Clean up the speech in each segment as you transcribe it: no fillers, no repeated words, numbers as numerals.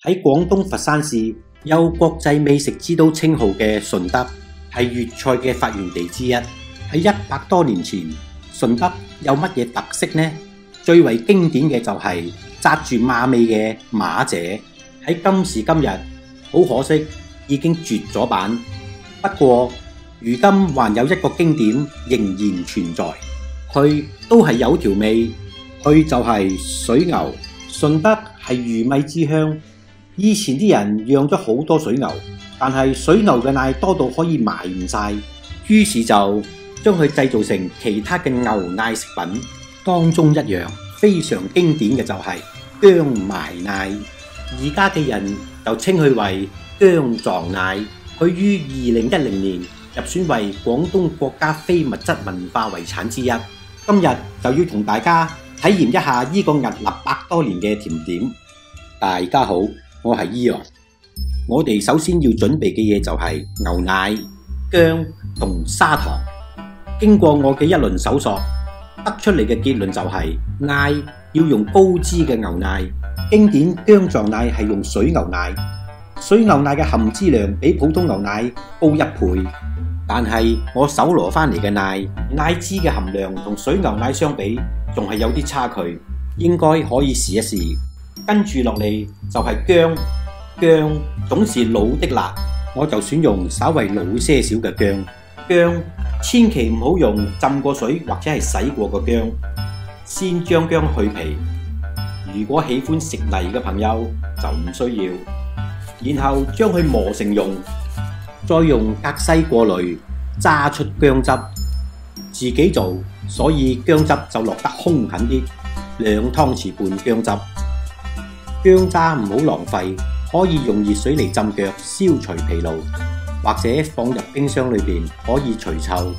喺廣東佛山市有國際美食之都稱號嘅順德，係粵菜嘅發源地之一。喺100多年前，順德有乜嘢特色呢？最為經典嘅就係紮住馬尾嘅馬姐。喺今時今日，好可惜已經絕咗版。不過如今還有一個經典仍然存在，佢都係有條味，佢就係水牛。順德係魚米之鄉。以前啲人養咗好多水牛，但係水牛嘅奶多到可以賣唔晒，於是就將佢製造成其他嘅牛奶食品。當中一樣非常經典嘅就係薑埋奶，而家嘅人就稱佢為薑撞奶。佢於2010年入選為廣東國家非物質文化遺產之一。今日就要同大家體驗一下呢個屹立100多年嘅甜點。大家好，我係Eon。我哋首先要準備嘅嘢就係牛奶、薑同砂糖。經過我嘅一輪搜索，得出嚟嘅結論就係奶要用高脂嘅牛奶，經典薑撞奶係用水牛奶。水牛奶嘅含脂量比普通牛奶高1倍，但係我搜羅翻嚟嘅奶脂嘅含量同水牛奶相比，仲係有啲差距，應該可以試一試。跟住落嚟就係薑總是老的辣，我就選用稍為老些少嘅薑。千祈唔好用浸過水或者係洗過嘅薑，先將薑去皮。如果喜歡食泥嘅朋友就唔需要，然後將佢磨成蓉，再用隔篩過濾揸出薑汁。自己做，所以薑汁就落得兇狠啲，2湯匙半薑汁。薑渣唔好浪費，可以用熱水嚟浸腳消除疲勞，或者放入冰箱裏邊可以除臭。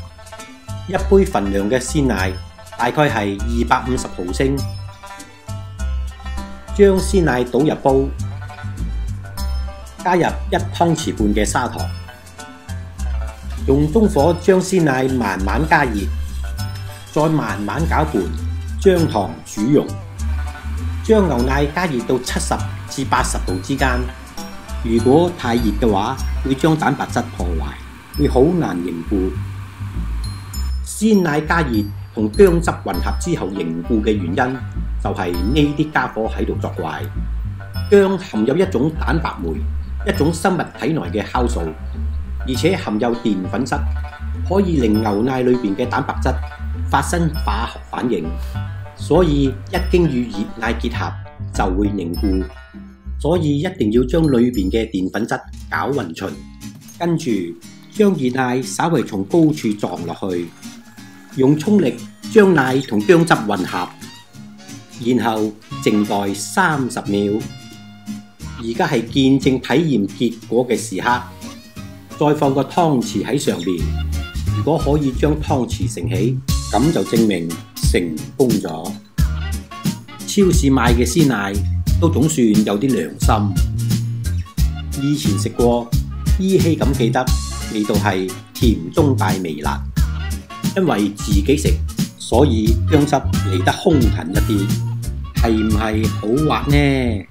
一杯份量嘅鮮奶大概係250毫升，將鮮奶倒入煲，加入1湯匙半嘅砂糖，用中火將鮮奶慢慢加熱，再慢慢攪拌，將糖煮溶。將牛奶加熱到70至80度之間，如果太熱嘅話，會將蛋白質破壞，會好難凝固。鮮奶加熱同薑汁混合之後凝固嘅原因，就係呢啲家伙喺度作怪。薑含有一種蛋白酶，一種生物體內嘅酵素，而且含有澱粉質，可以令牛奶裏邊嘅蛋白質發生化學反應。所以一經與熱奶結合就會凝固，所以一定要將裏邊嘅澱粉質攪勻勻。跟住將熱奶稍微從高處撞落去，用沖力將奶同薑汁混合，然後靜待30秒。而家係見證體驗結果嘅時刻，再放個湯匙喺上邊。如果可以將湯匙盛起，咁就證明成功咗。超市買嘅鮮奶都總算有啲良心。以前食過，依稀咁記得味道係甜中帶微辣。因為自己食，所以薑汁嚟得兇狠一啲，係唔係好滑呢？